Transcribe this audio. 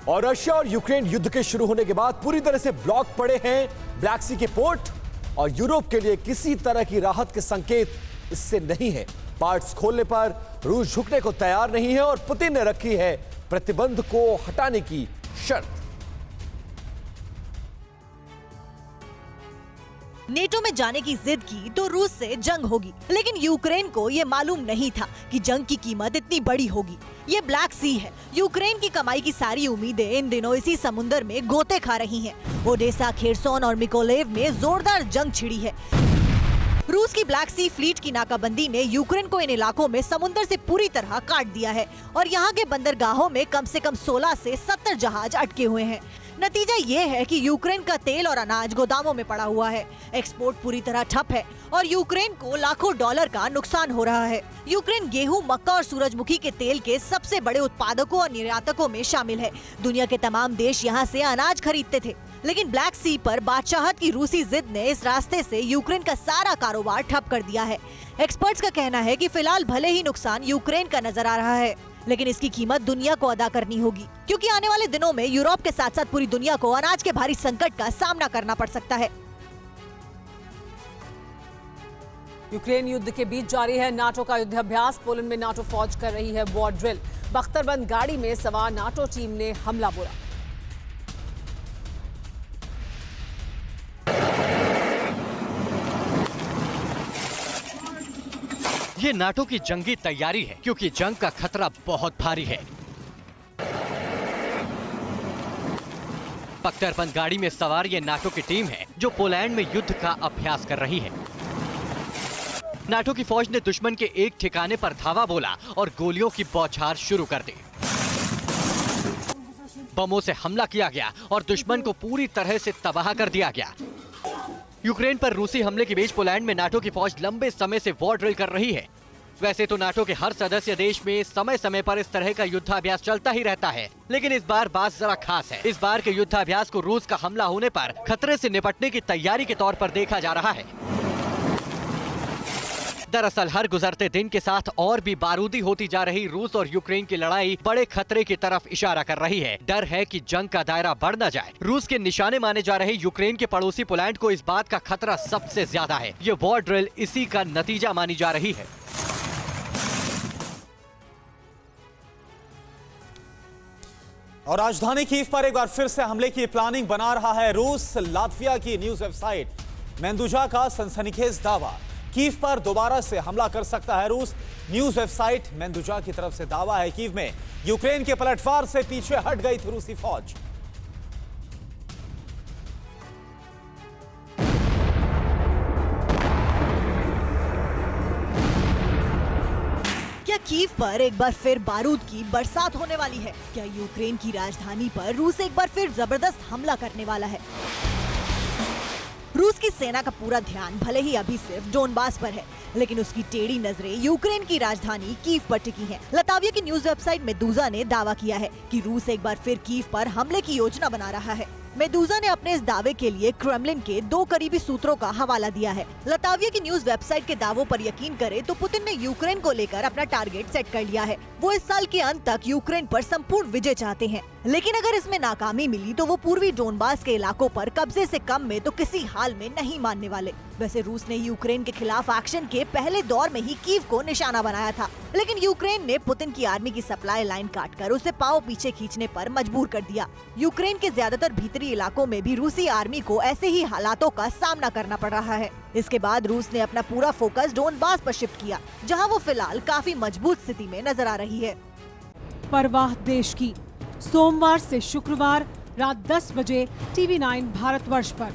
और रशिया और यूक्रेन युद्ध के शुरू होने के बाद पूरी तरह से ब्लॉक पड़े हैं ब्लैक सी के पोर्ट और यूरोप के लिए किसी तरह की राहत के संकेत इससे नहीं है। पार्ट्स खोलने पर रूस झुकने को तैयार नहीं है और पुतिन ने रखी है प्रतिबंध को हटाने की शर्त। नेटो में जाने की जिद की तो रूस से जंग होगी, लेकिन यूक्रेन को ये मालूम नहीं था कि जंग की कीमत इतनी बड़ी होगी। ये ब्लैक सी है। यूक्रेन की कमाई की सारी उम्मीदें इन दिनों इसी समुंदर में गोते खा रही हैं। ओडेसा, खेरसोन और मिकोलेव में जोरदार जंग छिड़ी है। रूस की ब्लैक सी फ्लीट की नाकाबंदी ने यूक्रेन को इन इलाकों में समुद्र से पूरी तरह काट दिया है और यहाँ के बंदरगाहों में कम से कम 16 से 70 जहाज अटके हुए हैं। नतीजा ये है कि यूक्रेन का तेल और अनाज गोदामों में पड़ा हुआ है। एक्सपोर्ट पूरी तरह ठप है और यूक्रेन को लाखों डॉलर का नुकसान हो रहा है। यूक्रेन गेहूं, मक्का और सूरजमुखी के तेल के सबसे बड़े उत्पादकों और निर्यातकों में शामिल है। दुनिया के तमाम देश यहाँ से अनाज खरीदते थे, लेकिन ब्लैक सी पर बादशाहत की रूसी जिद ने इस रास्ते से यूक्रेन का सारा कारोबार ठप कर दिया है। एक्सपर्ट्स का कहना है कि फिलहाल भले ही नुकसान यूक्रेन का नजर आ रहा है, लेकिन इसकी कीमत दुनिया को अदा करनी होगी, क्योंकि आने वाले दिनों में यूरोप के साथ साथ पूरी दुनिया को अनाज के भारी संकट का सामना करना पड़ सकता है। यूक्रेन युद्ध के बीच जारी है नाटो का युद्धाभ्यास। पोलैंड में नाटो फौज कर रही है वॉर ड्रिल। बख्तरबंद गाड़ी में सवार नाटो टीम ने हमला बोला। ये नाटो की जंगी तैयारी है, क्योंकि जंग का खतरा बहुत भारी है। बख्तरबंद गाड़ी में सवार ये नाटो की टीम है जो पोलैंड में युद्ध का अभ्यास कर रही है। नाटो की फौज ने दुश्मन के एक ठिकाने पर धावा बोला और गोलियों की बौछार शुरू कर दी। बमों से हमला किया गया और दुश्मन को पूरी तरह से तबाह कर दिया गया। यूक्रेन पर रूसी हमले के बीच पोलैंड में नाटो की फौज लंबे समय से वॉर ड्रिल कर रही है। वैसे तो नाटो के हर सदस्य देश में समय समय पर इस तरह का युद्धाभ्यास चलता ही रहता है, लेकिन इस बार बात जरा खास है। इस बार के युद्धाभ्यास को रूस का हमला होने पर खतरे से निपटने की तैयारी के तौर पर देखा जा रहा है। दरअसल हर गुजरते दिन के साथ और भी बारूदी होती जा रही रूस और यूक्रेन की लड़ाई बड़े खतरे की तरफ इशारा कर रही है। डर है कि जंग का दायरा बढ़ न जाए। रूस के निशाने माने जा रहे यूक्रेन के पड़ोसी पोलैंड को इस बात का खतरा सबसे ज्यादा है। ये वॉर ड्रिल इसी का नतीजा मानी जा रही है। और राजधानी कीव पर एक बार फिर से हमले की प्लानिंग बना रहा है रूस। लातविया की न्यूज वेबसाइट मेंदुजा का सनसनीखेज दावा, कीव पर दोबारा से हमला कर सकता है रूस। न्यूज वेबसाइट मेंदुजा की तरफ से दावा है कीव में यूक्रेन के पलटवार से पीछे हट गई थी रूसी फौज। क्या कीव पर एक बार फिर बारूद की बरसात होने वाली है? क्या यूक्रेन की राजधानी पर रूस एक बार फिर जबरदस्त हमला करने वाला है? रूस की सेना का पूरा ध्यान भले ही अभी सिर्फ डोनबास पर है, लेकिन उसकी टेढ़ी नजरें यूक्रेन की राजधानी कीव पर टिकी हैं। लातविया की न्यूज वेबसाइट मेदूजा ने दावा किया है कि रूस एक बार फिर कीव पर हमले की योजना बना रहा है। मेदूजा ने अपने इस दावे के लिए क्रेमलिन के 2 करीबी सूत्रों का हवाला दिया है। लातविया की न्यूज वेबसाइट के दावों पर यकीन करें तो पुतिन ने यूक्रेन को लेकर अपना टारगेट सेट कर लिया है। वो इस साल के अंत तक यूक्रेन पर संपूर्ण विजय चाहते हैं, लेकिन अगर इसमें नाकामी मिली तो वो पूर्वी डोनबास के इलाकों पर कब्जे से कम में तो किसी हाल में नहीं मानने वाले। वैसे रूस ने यूक्रेन के खिलाफ एक्शन के पहले दौर में ही कीव को निशाना बनाया था, लेकिन यूक्रेन ने पुतिन की आर्मी की सप्लाई लाइन काटकर उसे पांव पीछे खींचने पर मजबूर कर दिया। यूक्रेन के ज्यादातर भीतरी इलाकों में भी रूसी आर्मी को ऐसे ही हालातों का सामना करना पड़ रहा है। इसके बाद रूस ने अपना पूरा फोकस डोनबास पर शिफ्ट किया, जहां वो फिलहाल काफी मजबूत स्थिति में नजर आ रही है। परवाह देश की, सोमवार से शुक्रवार रात 10 बजे TV9 भारतवर्ष पर।